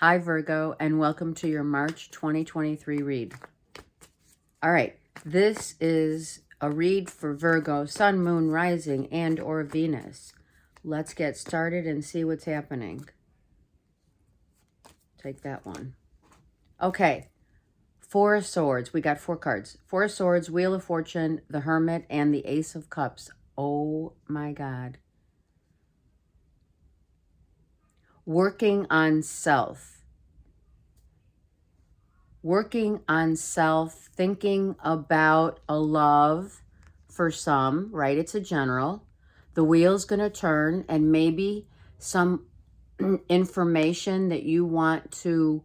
Hi, Virgo, and welcome to your March 2023 read. All right, this is a read for Virgo, Sun, Moon, Rising, and or Venus. Let's get started and see what's happening. Take that one. Okay, Four of Swords. We got 4 cards. Four of Swords, Wheel of Fortune, the Hermit, and the Ace of Cups. Oh my God. Working on self. Working on self, thinking about a love for some, right? It's a general. The wheel's going to turn, and maybe some information that you want to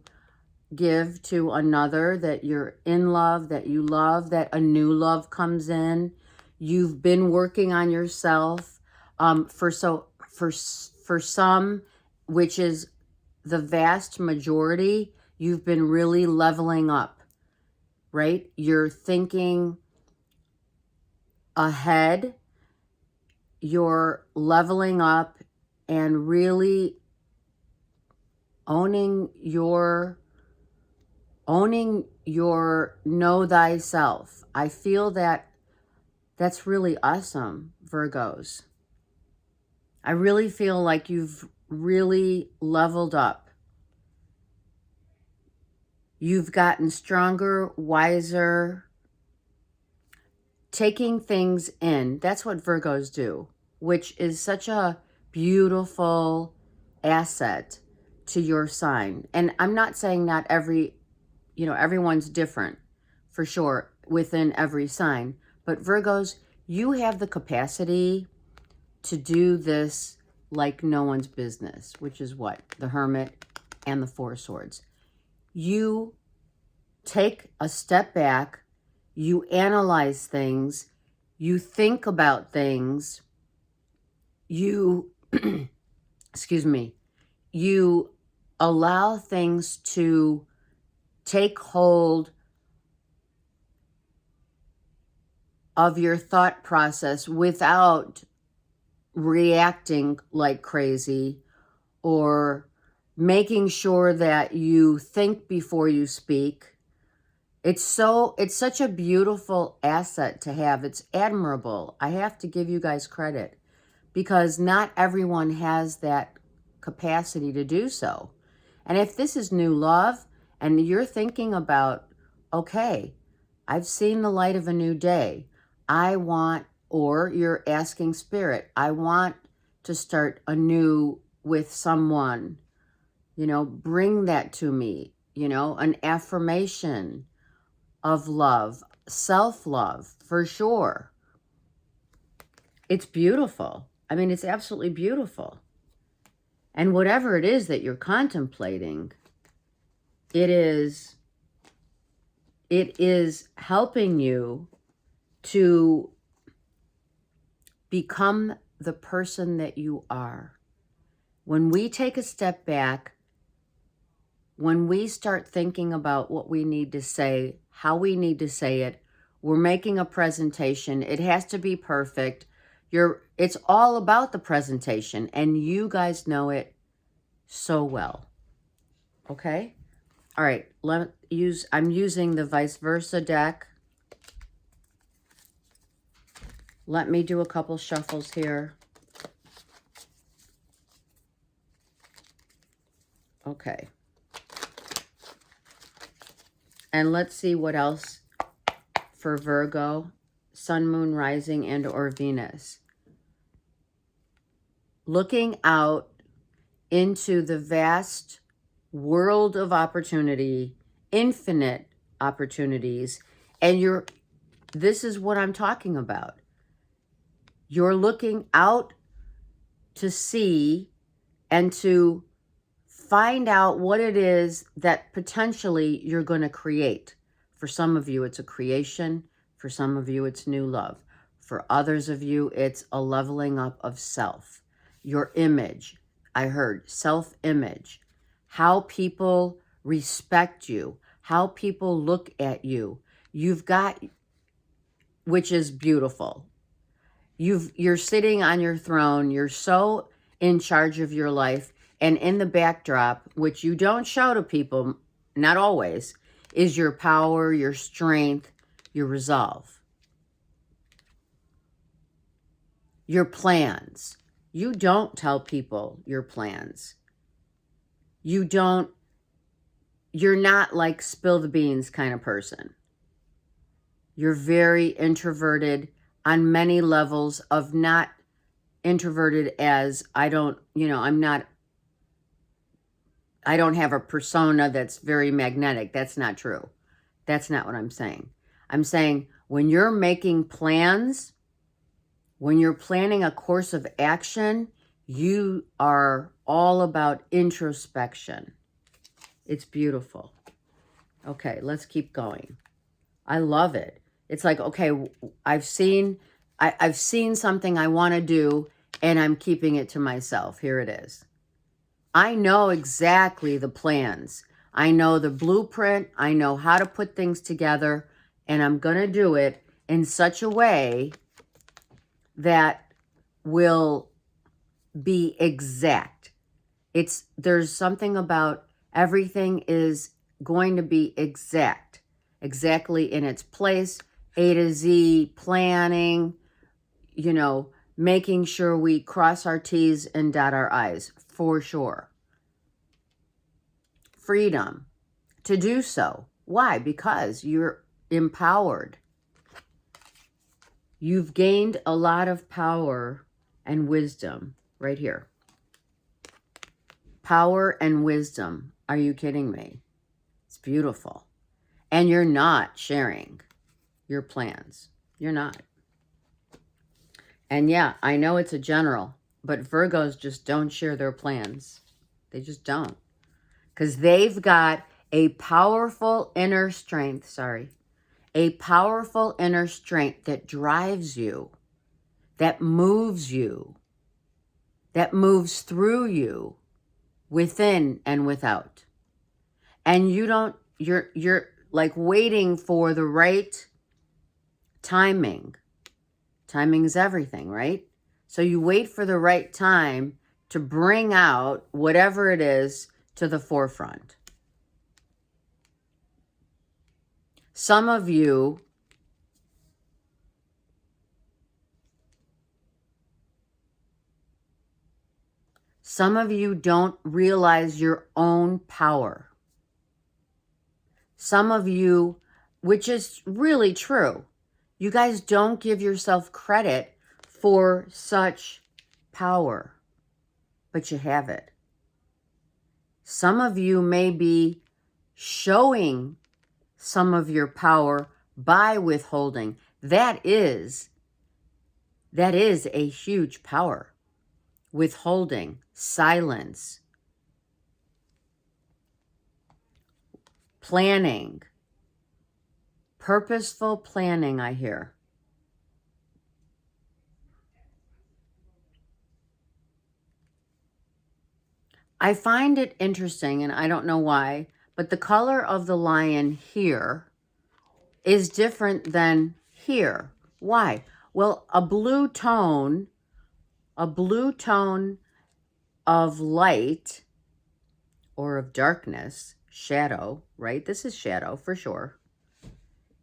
give to another, that you're in love, that you love, that a new love comes in. You've been working on yourself for some, which is the vast majority. You've been really leveling up, right? You're thinking ahead. You're leveling up and really owning your know thyself. I feel that that's really awesome, Virgos. I really feel like you've really leveled up. You've gotten stronger, wiser, taking things in. That's what Virgos do, which is such a beautiful asset to your sign. And I'm not saying not everyone's different, for sure, within every sign. But Virgos, you have the capacity to do this like no one's business, which is what? The Hermit and the Four of Swords. You take a step back, you analyze things, you think about things, you, excuse me, you allow things to take hold of your thought process without reacting like crazy or making sure that you think before you speak. It's such a beautiful asset to have. It's admirable. I have to give you guys credit because not everyone has that capacity to do so. And if this is new love and you're thinking about, okay, I've seen the light of a new day. Or you're asking Spirit, I want to start anew with someone. Bring that to me, an affirmation of love, self-love, for sure. It's beautiful. I mean, it's absolutely beautiful. And whatever it is that you're contemplating, it is helping you to become the person that you are. When we take a step back, when we start thinking about what we need to say, how we need to say it, we're making a presentation. It has to be perfect. It's all about the presentation, and you guys know it so well. Okay? All right, I'm using the vice versa deck. Let me do a couple shuffles here. Okay. And let's see what else for Virgo, Sun, Moon, Rising, and or Venus. Looking out into the vast world of opportunity, infinite opportunities, and this is what I'm talking about. You're looking out to see and to find out what it is that potentially you're going to create. For some of you, it's a creation. For some of you, it's new love. For others of you, it's a leveling up of self. Your image. I heard self-image. How people respect you. How people look at you. Which is beautiful. You're sitting on your throne. You're so in charge of your life. And in the backdrop, which you don't show to people, not always, is your power, your strength, your resolve, your plans. You don't tell people your plans. You're not like spill the beans kind of person. You're very introverted on many levels of not introverted as I don't have a persona that's very magnetic. That's not true. That's not what I'm saying. I'm saying when you're making plans, when you're planning a course of action, you are all about introspection. It's beautiful. Okay, let's keep going. I love it. It's like, okay, I've seen something I want to do, and I'm keeping it to myself. Here it is. I know exactly the plans. I know the blueprint. I know how to put things together, and I'm going to do it in such a way that will be exact. There's something about everything is going to be exactly in its place, A to Z, planning, making sure we cross our T's and dot our I's, for sure. Freedom to do so. Why? Because you're empowered. You've gained a lot of power and wisdom right here. Power and wisdom. Are you kidding me? It's beautiful. And you're not sharing your plans. You're not. And yeah, I know it's a general, but Virgos just don't share their plans. They just don't. Because they've got a powerful inner strength, a powerful inner strength that drives you, that moves you, that moves through you, within and without. And you're like waiting for the right timing. Timing is everything, right? So you wait for the right time to bring out whatever it is to the forefront. Some of you don't realize your own power. Some of you, which is really true, you guys don't give yourself credit for such power, but you have it. Some of you may be showing some of your power by withholding. That is a huge power. Withholding, silence, planning, purposeful planning, I hear. I find it interesting, and I don't know why, but the color of the lion here is different than here. Why? Well, a blue tone of light or of darkness, shadow, right? This is shadow for sure,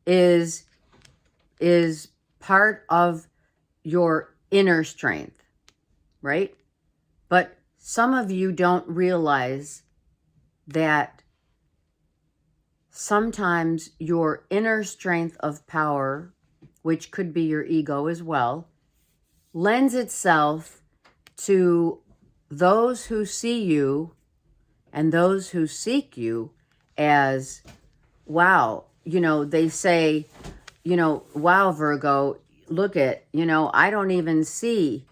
is part of your inner strength, right? But some of you don't realize that sometimes your inner strength of power, which could be your ego as well, lends itself to those who see you and those who seek you as, wow, they say, wow, Virgo, look at, I don't even see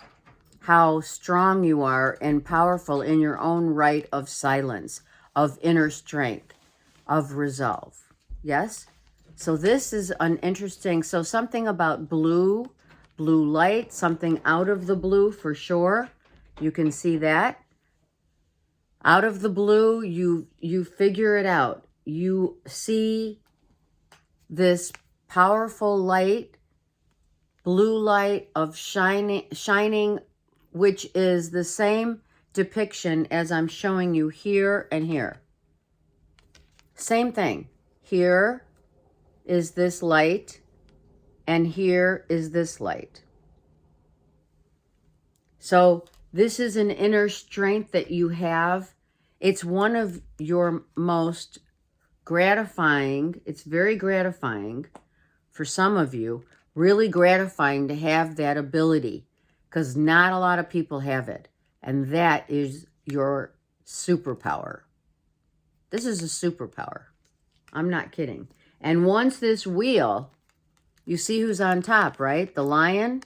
how strong you are and powerful in your own right of silence, of inner strength, of resolve. Yes? So this is an interesting, so something about blue light, something out of the blue for sure. You can see that. Out of the blue, you figure it out. You see this powerful light, blue light of shining, which is the same depiction as I'm showing you here and here. Same thing. Here is this light, and here is this light. So this is an inner strength that you have. It's one of your most gratifying, it's very gratifying for some of you, really gratifying to have that ability, because not a lot of people have it. And that is your superpower. This is a superpower. I'm not kidding. And once this wheel, you see who's on top, right? The lion.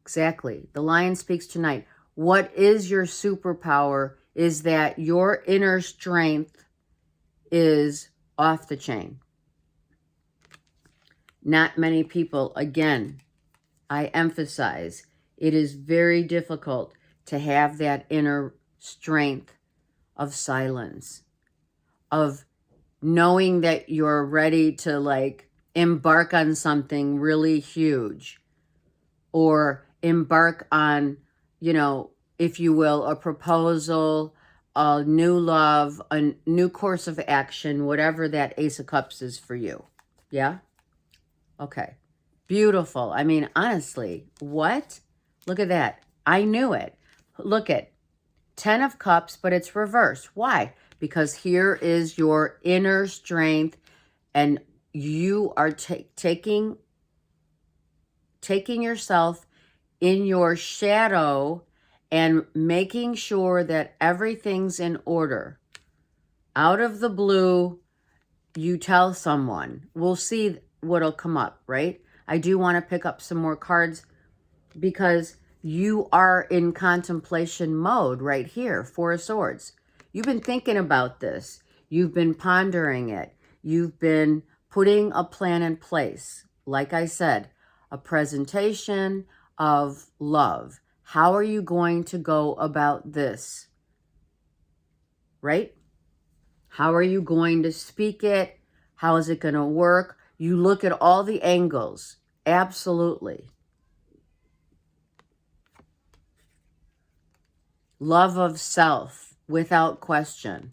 Exactly. The lion speaks tonight. What is your superpower is that your inner strength is off the chain. Not many people, again, I emphasize, it is very difficult to have that inner strength of silence, of knowing that you're ready to like embark on something really huge, or embark on, you know, if you will, a proposal, a new love, a new course of action, whatever that Ace of Cups is for you. Yeah? Okay. Beautiful. I mean, honestly, what? Look at that. I knew it. Look at 10 of Cups, but it's reversed. Why? Because here is your inner strength, and you are taking yourself in your shadow and making sure that everything's in order. Out of the blue, you tell someone. We'll see what'll come up, right? I do want to pick up some more cards because you are in contemplation mode right here, Four of Swords. You've been thinking about this. You've been pondering it. You've been putting a plan in place. Like I said, a presentation of love. How are you going to go about this? Right? How are you going to speak it? How is it going to work? You look at all the angles. Absolutely. Love of self, without question.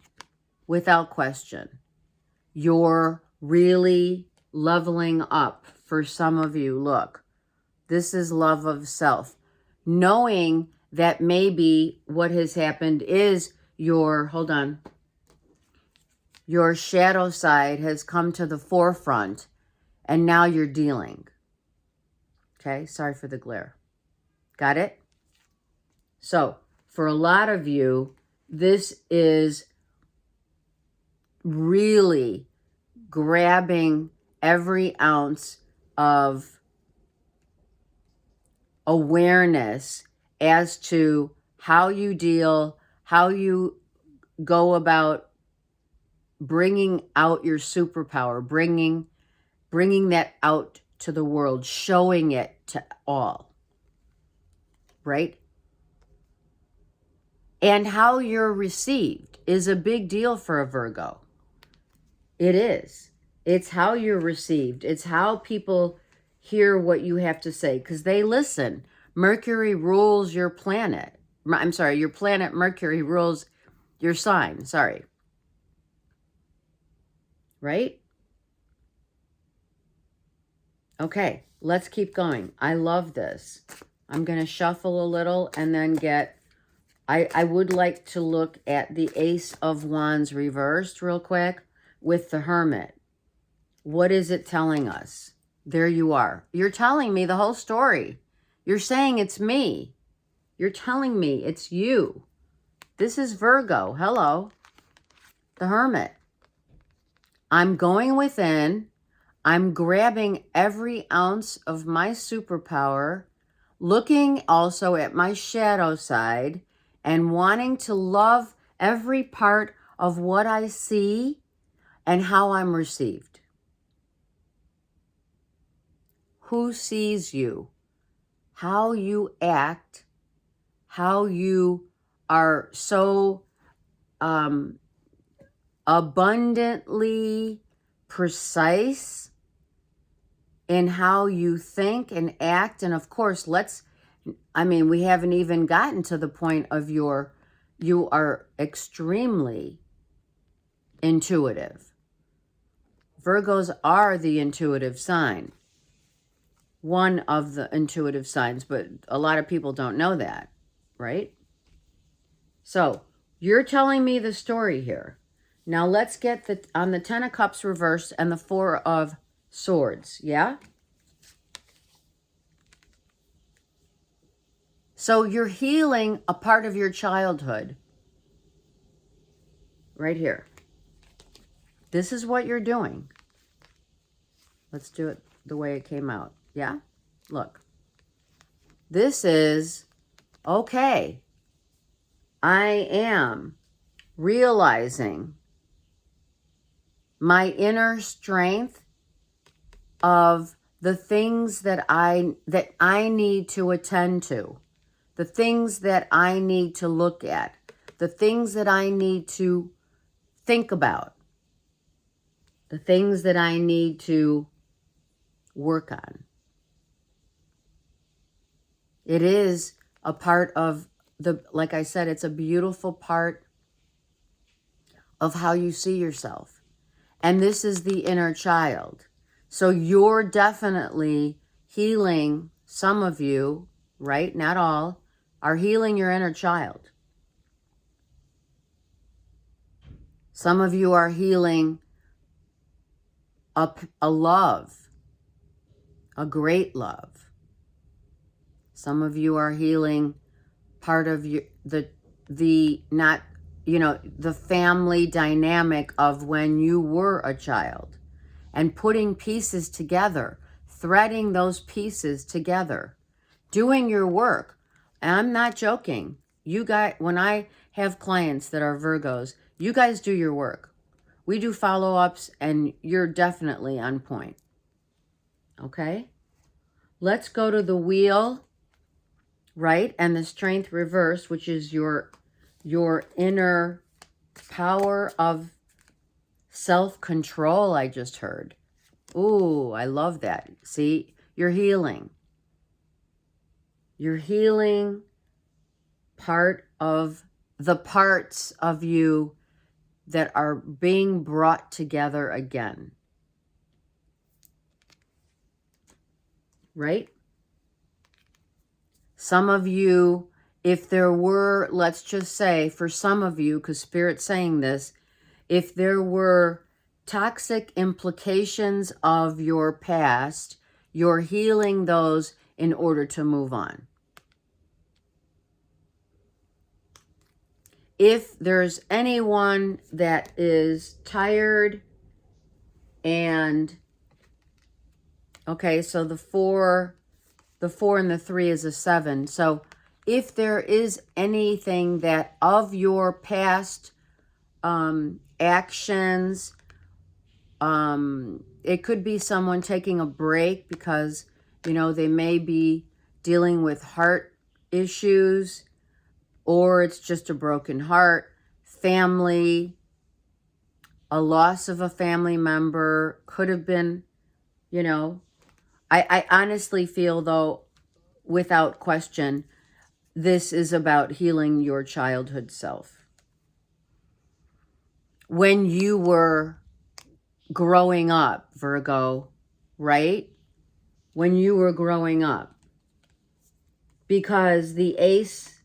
Without question. You're really leveling up for some of you. Look, this is love of self. Knowing that maybe what has happened is your, hold on, your shadow side has come to the forefront, and now you're dealing. Okay, sorry for the glare. Got it? So, for a lot of you, this is really grabbing every ounce of awareness as to how you deal, how you go about bringing out your superpower, bringing that out to the world, showing it to all, right? And how you're received is a big deal for a Virgo. It is. It's how you're received. It's how people hear what you have to say, because they listen. Mercury rules your planet. I'm sorry, your planet Mercury rules your sign. Sorry. Right? Okay, let's keep going. I love this. I'm going to shuffle a little and then get... I would like to look at the Ace of Wands reversed real quick with the Hermit. What is it telling us? There you are. You're telling me the whole story. You're saying it's me. You're telling me it's you. This is Virgo. Hello. The Hermit. I'm going within. I'm grabbing every ounce of my superpower, looking also at my shadow side, and wanting to love every part of what I see and how I'm received. Who sees you? How you act, how you are so abundantly precise in how you think and act. And of course, let's I mean, we haven't even gotten to the point of you are extremely intuitive. Virgos are the intuitive sign. One of the intuitive signs, but a lot of people don't know that, right? So, you're telling me the story here. Now let's get on the 10 of Cups reversed and the 4 of Swords, yeah? So you're healing a part of your childhood. Right here. This is what you're doing. Let's do it the way it came out. Yeah? Look. This is, okay, I am realizing my inner strength of the things that I need to attend to, the things that I need to look at, the things that I need to think about, the things that I need to work on. It is a part of like I said, it's a beautiful part of how you see yourself. And this is the inner child. So you're definitely healing, some of you, right? Not all, are healing your inner child. Some of you are healing a love, a great love. Some of you are healing part of the not, the family dynamic of when you were a child, and putting pieces together, threading those pieces together, doing your work. And I'm not joking. You guys, when I have clients that are Virgos, you guys do your work. We do follow-ups and you're definitely on point. Okay? Let's go to the Wheel, right? And the Strength reverse, which is your inner power of self-control, I just heard. Ooh, I love that. See, you're healing. You're healing part of the parts of you that are being brought together again. Right? Some of you, if there were, let's just say, for some of you, because Spirit's saying this, if there were toxic implications of your past, you're healing those in order to move on. If there's anyone that is tired and, okay, so the 4 and the 3 is a 7. So if there is anything that of your past actions, it could be someone taking a break because, they may be dealing with heart issues, or it's just a broken heart, family, a loss of a family member, could have been, I honestly feel, though, without question, this is about healing your childhood self. When you were growing up, Virgo, right? When you were growing up. Because the ace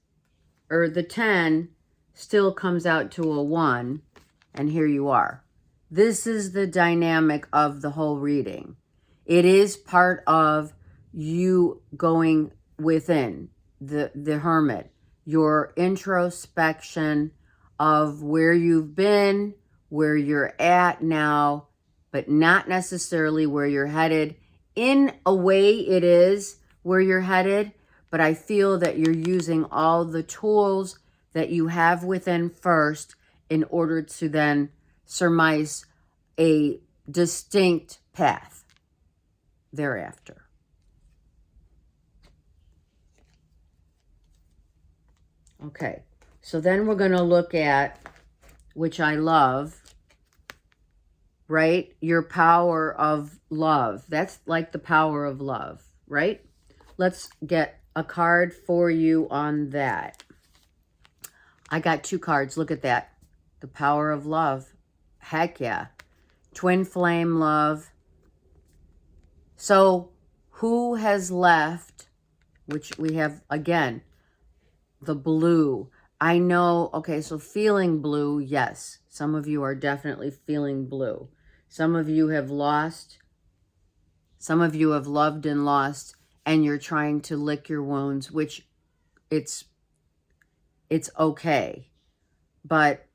or the 10 still comes out to a 1, and here you are. This is the dynamic of the whole reading. It is part of you going within, the hermit, your introspection of where you've been, where you're at now, but not necessarily where you're headed. In a way, it is where you're headed, but I feel that you're using all the tools that you have within first in order to then surmise a distinct path thereafter. Okay, so then we're going to look at, which I love, right? Your power of love. That's like the power of love, right? Let's get a card for you on that. I got 2 cards. Look at that. The power of love. Heck yeah. Twin flame love. So who has left, which we have, again, the blue. I know, okay, so feeling blue, yes. Some of you are definitely feeling blue. Some of you have lost. Some of you have loved and lost, and you're trying to lick your wounds, which it's okay. But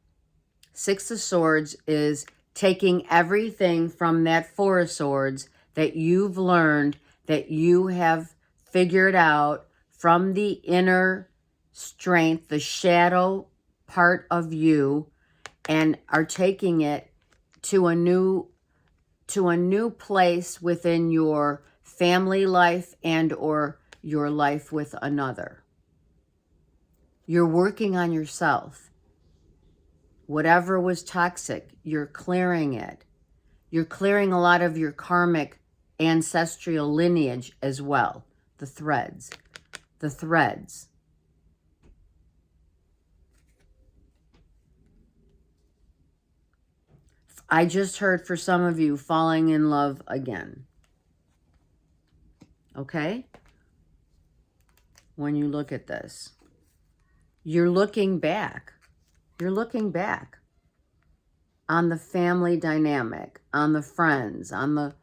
6 of Swords is taking everything from that 4 of Swords that you've learned, that you have figured out from the inner strength, the shadow part of you, and are taking it to a new place within your family life and or your life with another. You're working on yourself. Whatever was toxic, you're clearing it. You're clearing a lot of your karmic ancestral lineage as well. The threads. The threads. I just heard for some of you falling in love again. Okay? When you look at this, you're looking back. You're looking back on the family dynamic, on the friends, on the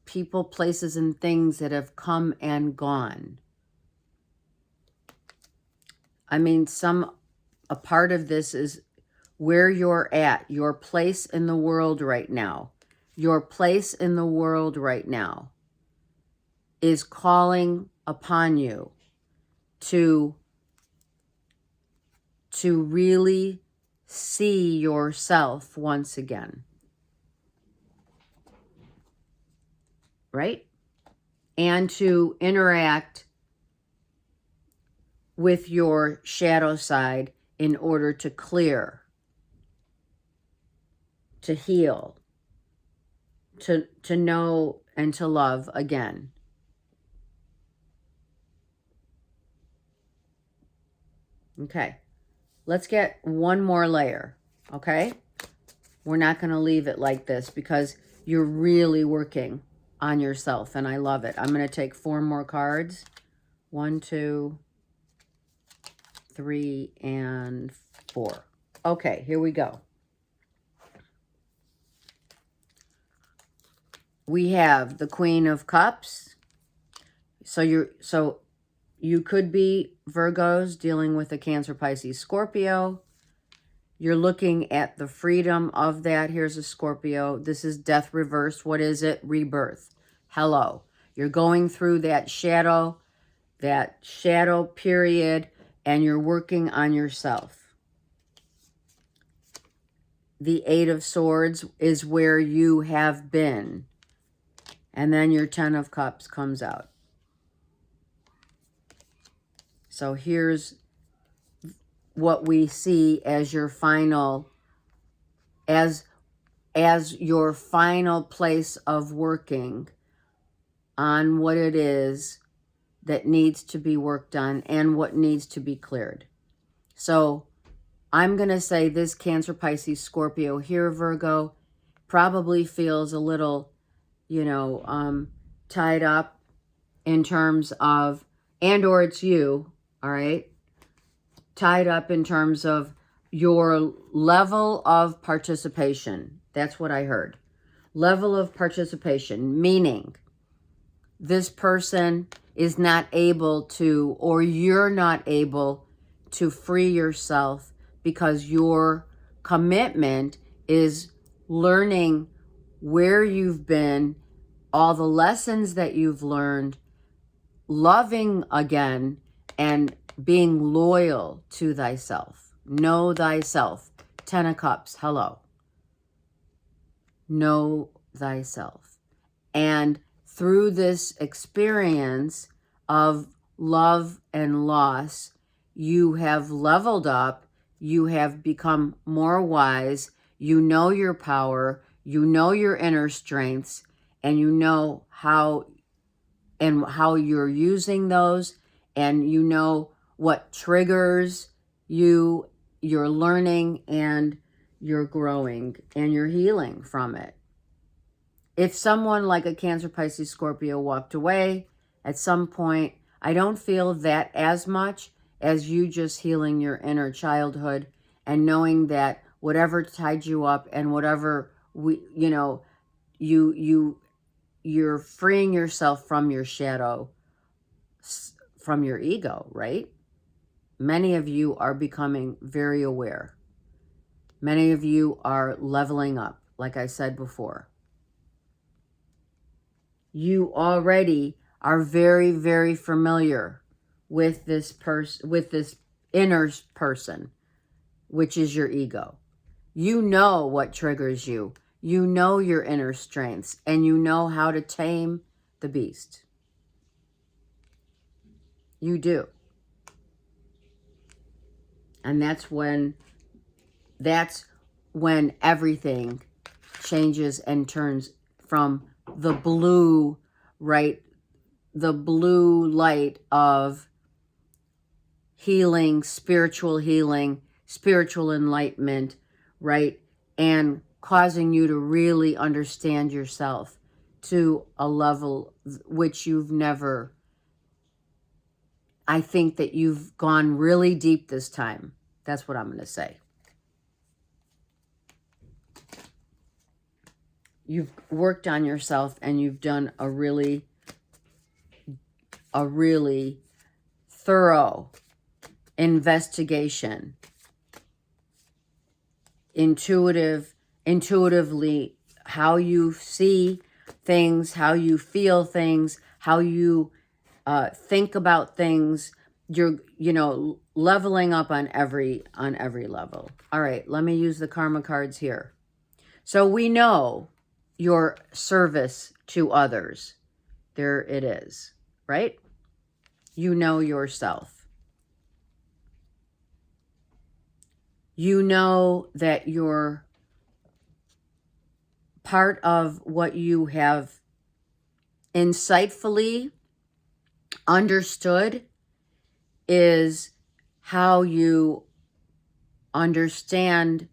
people, places, and things that have come and gone. I mean, a part of this is where you're at, your place in the world right now. Your place in the world right now is calling upon you to really see yourself once again. Right? And to interact with your shadow side in order to clear, to heal, to know and to love again. Okay, let's get one more layer, okay? We're not going to leave it like this because you're really working on yourself, and I love it. I'm going to take 4 more cards. 1, 2, 3, and 4. Okay, here we go. We have the Queen of Cups. So you could be Virgos dealing with a Cancer, Pisces, Scorpio. You're looking at the freedom of that. Here's a Scorpio. This is death reversed. What is it? Rebirth. Hello. You're going through that shadow period, and you're working on yourself. The 8 of Swords is where you have been. And then your 10 of Cups comes out. So here's what we see as your final, as your final place of working on what it is that needs to be worked on and what needs to be cleared. So I'm going to say this Cancer, Pisces, Scorpio here, Virgo, probably feels a little, tied up in terms of, and or it's you, all right, tied up in terms of your level of participation. That's what I heard. Level of participation, meaning this person is not able to, or you're not able to free yourself because your commitment is learning where you've been, all the lessons that you've learned, loving again, and being loyal to thyself. Know thyself. 10 of Cups. Hello. Know thyself. And through this experience of love and loss, you have leveled up. You have become more wise. You know your power. You know your inner strengths. And you know how you're using those and you know what triggers you, you're learning, and you're growing, and you're healing from it. If someone like a Cancer, Pisces, Scorpio walked away at some point, I don't feel that as much as you just healing your inner childhood and knowing that whatever tied you up and whatever you're freeing yourself from your shadow, from your ego, right? Many of you are becoming very aware. Many of you are leveling up, like I said before. You already are very, very familiar with this inner person, which is your ego. You know what triggers you. You know your inner strengths, and you know how to tame the beast. You do. And that's when everything changes and turns from the blue, right? The blue light of healing, spiritual enlightenment, right? And causing you to really understand yourself to a level which you've never. I think that you've gone really deep this time. That's what I'm going to say. You've worked on yourself, and you've done a really thorough investigation. Intuitively, how you see things, how you feel things, how you think about things. You're, leveling up on every level. All right, let me use the karma cards here. So we know your service to others. There it is, right? You know yourself. You know that you're part of what you have insightfully understood is how you understand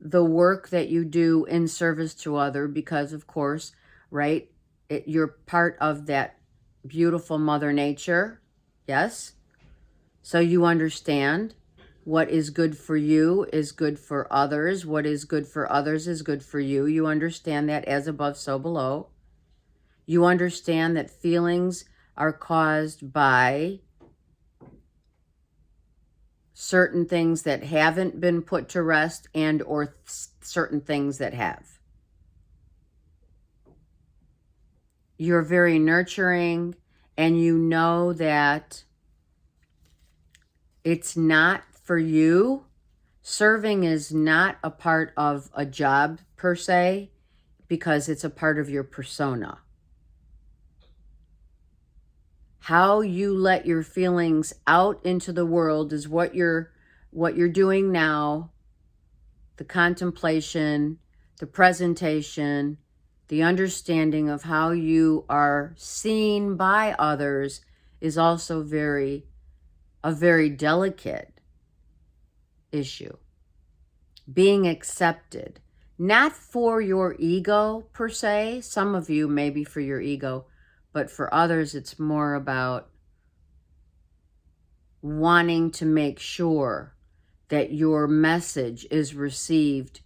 the work that you do in service to other, because of course, right, you're part of that beautiful Mother Nature. Yes. So you understand what is good for you is good for others. What is good for others is good for you. You understand that as above, so below. You understand that feelings are caused by certain things that haven't been put to rest and or certain things that have. You're very nurturing, and you know that it's not for you. Serving is not a part of a job per se, because it's a part of your persona. How you let your feelings out into the world is what you're doing now. The contemplation, the presentation, the understanding of how you are seen by others is also a very delicate issue. Being accepted, not for your ego per se. Some of you maybe for your ego, but for others it's more about wanting to make sure that your message is received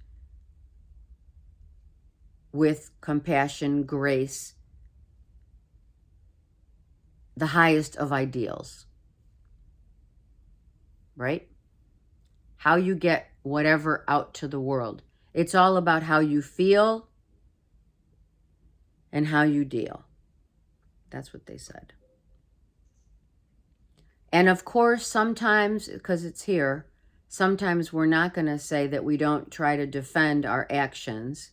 with compassion, grace, the highest of ideals, right? How you get whatever out to the world. It's all about how you feel and how you deal. That's what they said. And of course, sometimes, because it's here, sometimes we're not going to say that we don't try to defend our actions,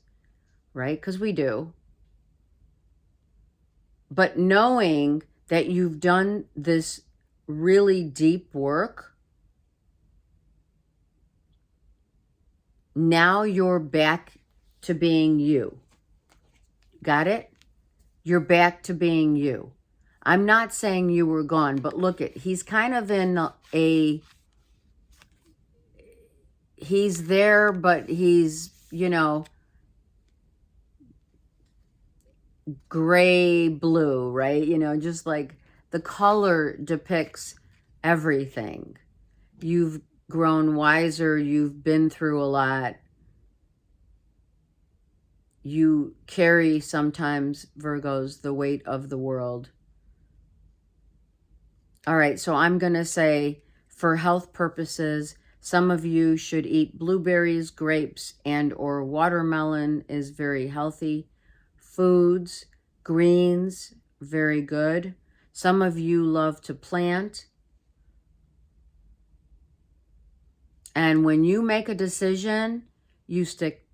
right? Because we do. But knowing that you've done this really deep work, now you're back to being you. Got it? You're back to being you. I'm not saying you were gone, but look at, he's kind of in he's there, but he's, you know, gray blue, right? You know, just like the color depicts everything. You've grown wiser. You've been through a lot. You carry sometimes, Virgos, the weight of the world. All right, so I'm going to say for health purposes, some of you should eat blueberries, grapes, and or watermelon is very healthy. Foods, greens, very good. Some of you love to plant. And when you make a decision, you stick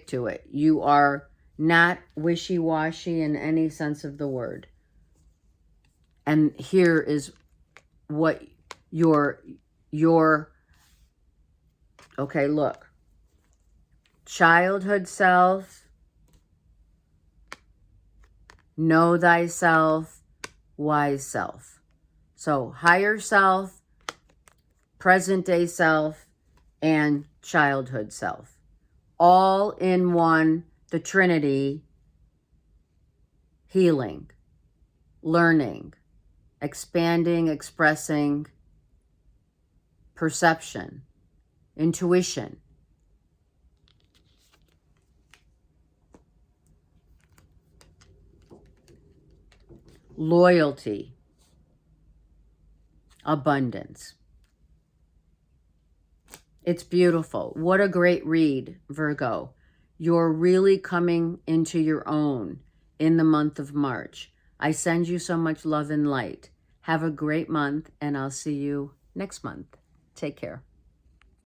to it. You are not wishy-washy in any sense of the word. And here is what your okay, look. Childhood self, know thyself, wise self. So higher self, present day self, and childhood self. All in one, the Trinity, healing, learning, expanding, expressing, perception, intuition. Loyalty, abundance. It's beautiful. What a great read, Virgo. You're really coming into your own in the month of March. I send you so much love and light. Have a great month, and I'll see you next month. Take care.